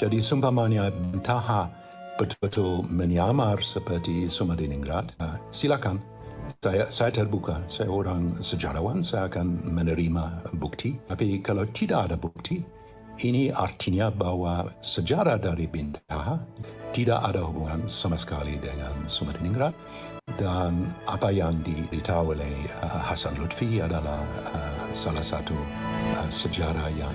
Jadi seumpamanya Taha betul-betul menyamar seperti Sumadiningrat, silakan. Saya terbuka, saya orang sejarawan, saya akan menerima bukti. Tapi kalau tidak ada bukti, ini artinya bahwa sejarah dari Taha tidak ada hubungan sama sekali dengan Sumadiningrat. Dan apa yang ditahu oleh Hasan Lutfi adalah salah satu sejarah yang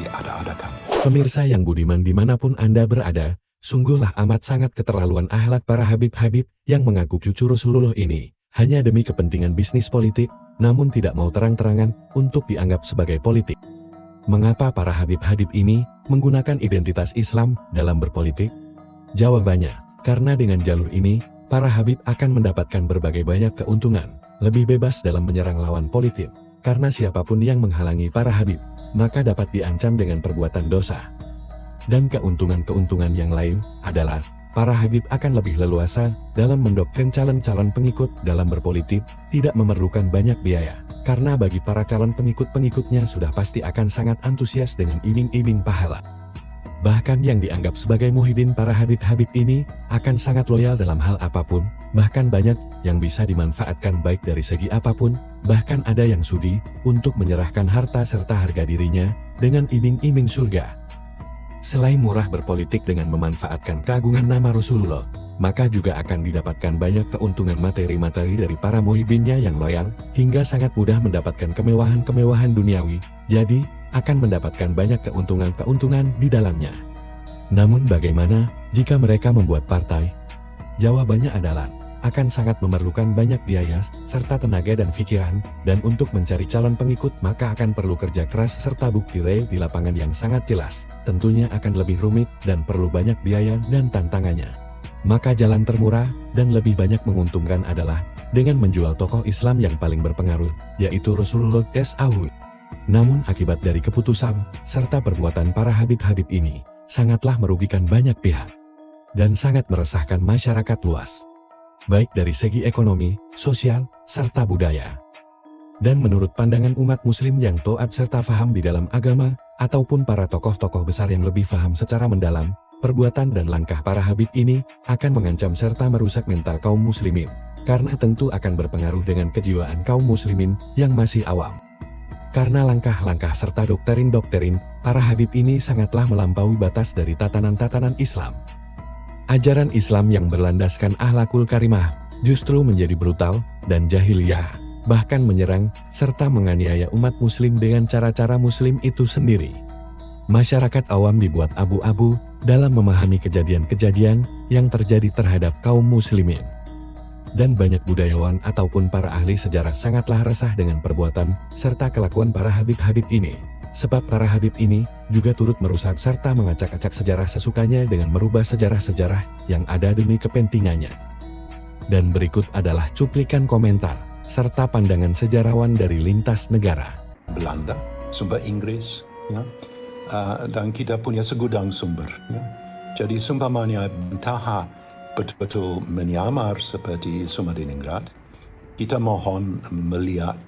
diada-adakan. Pemirsa yang budiman dimanapun Anda berada, sungguhlah amat sangat keterlaluan akhlak para habib-habib yang mengaku cucu Rasulullah ini, hanya demi kepentingan bisnis politik, namun tidak mau terang-terangan untuk dianggap sebagai politik. Mengapa para habib-habib ini menggunakan identitas Islam dalam berpolitik? Jawabannya, karena dengan jalur ini, para habib akan mendapatkan berbagai banyak keuntungan, lebih bebas dalam menyerang lawan politik, karena siapapun yang menghalangi para habib, maka dapat diancam dengan perbuatan dosa. Dan keuntungan-keuntungan yang lain adalah, para habib akan lebih leluasa dalam mendoktrin calon-calon pengikut dalam berpolitik, tidak memerlukan banyak biaya, karena bagi para calon pengikut-pengikutnya sudah pasti akan sangat antusias dengan iming-iming pahala. Bahkan yang dianggap sebagai muhibin para habib-habib ini, akan sangat loyal dalam hal apapun, bahkan banyak yang bisa dimanfaatkan baik dari segi apapun, bahkan ada yang sudi untuk menyerahkan harta serta harga dirinya, dengan iming-iming surga. Selain murah berpolitik dengan memanfaatkan keagungan nama Rasulullah, maka juga akan didapatkan banyak keuntungan materi-materi dari para muhibinnya yang loyal, hingga sangat mudah mendapatkan kemewahan-kemewahan duniawi, jadi akan mendapatkan banyak keuntungan-keuntungan di dalamnya. Namun bagaimana jika mereka membuat partai? Jawabannya adalah, akan sangat memerlukan banyak biaya, serta tenaga dan pikiran, dan untuk mencari calon pengikut maka akan perlu kerja keras serta bukti real di lapangan yang sangat jelas, tentunya akan lebih rumit dan perlu banyak biaya dan tantangannya. Maka jalan termurah dan lebih banyak menguntungkan adalah, dengan menjual tokoh Islam yang paling berpengaruh, yaitu Rasulullah SAW. Namun akibat dari keputusan, serta perbuatan para habib-habib ini, sangatlah merugikan banyak pihak, dan sangat meresahkan masyarakat luas, baik dari segi ekonomi, sosial, serta budaya. Dan menurut pandangan umat muslim yang taat serta faham di dalam agama, ataupun para tokoh-tokoh besar yang lebih faham secara mendalam, perbuatan dan langkah para habib ini, akan mengancam serta merusak mental kaum muslimin, karena tentu akan berpengaruh dengan kejiwaan kaum muslimin yang masih awam. Karena langkah-langkah serta doktrin-doktrin, para habib ini sangatlah melampaui batas dari tatanan-tatanan Islam. Ajaran Islam yang berlandaskan akhlakul karimah, justru menjadi brutal, dan jahiliyah, bahkan menyerang, serta menganiaya umat muslim dengan cara-cara muslim itu sendiri. Masyarakat awam dibuat abu-abu, dalam memahami kejadian-kejadian, yang terjadi terhadap kaum muslimin. Dan banyak budayawan ataupun para ahli sejarah sangatlah resah dengan perbuatan, serta kelakuan para habib-habib ini. Sebab para habib ini, juga turut merusak serta mengacak-acak sejarah sesukanya dengan merubah sejarah-sejarah, yang ada demi kepentingannya. Dan berikut adalah cuplikan komentar, serta pandangan sejarawan dari lintas negara. Belanda, sumber Inggris, ya, dan kita punya segudang sumber. Ya. Jadi seumpamanya Taha betul-betul menyamar seperti Sumadiningrat, kita mohon melihat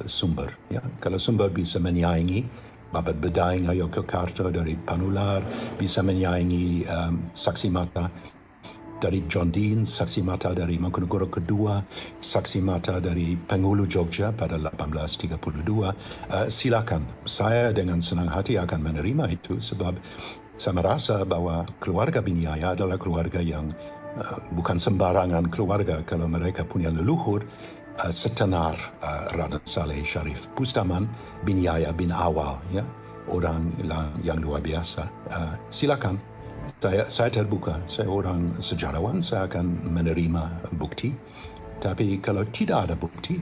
sumber. Ya. Kalau sumber bisa menyaingi Babat Bedaing Yogyakarta dari Panular, bisa menyaingi saksi mata dari John Dean, saksi mata dari Mangkunegara Kedua, saksi mata dari Penghulu Jogja pada 1832, silakan. Saya dengan senang hati akan menerima itu sebab saya merasa bahwa keluarga bin Yahya adalah keluarga yang bukan sembarangan keluarga. Kalau mereka punya leluhur setenar Raden Saleh Sharif Bustaman bin Yahya bin Awal, ya, orang yang luar biasa. Silakan. Saya terbuka, saya orang sejarawan, saya akan menerima bukti. Tapi kalau tidak ada bukti,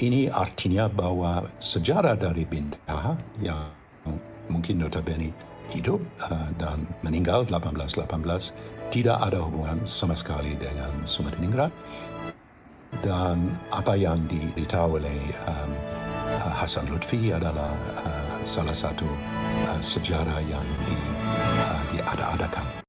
ini artinya bahwa sejarah dari Taha yang mungkin notabene hidup dan meninggal 1818 tidak ada hubungan sama sekali dengan Sumadiningrat. Dan apa yang ditahu oleh Hasan Lutfi adalah salah satu sejarah yang diada-adakan.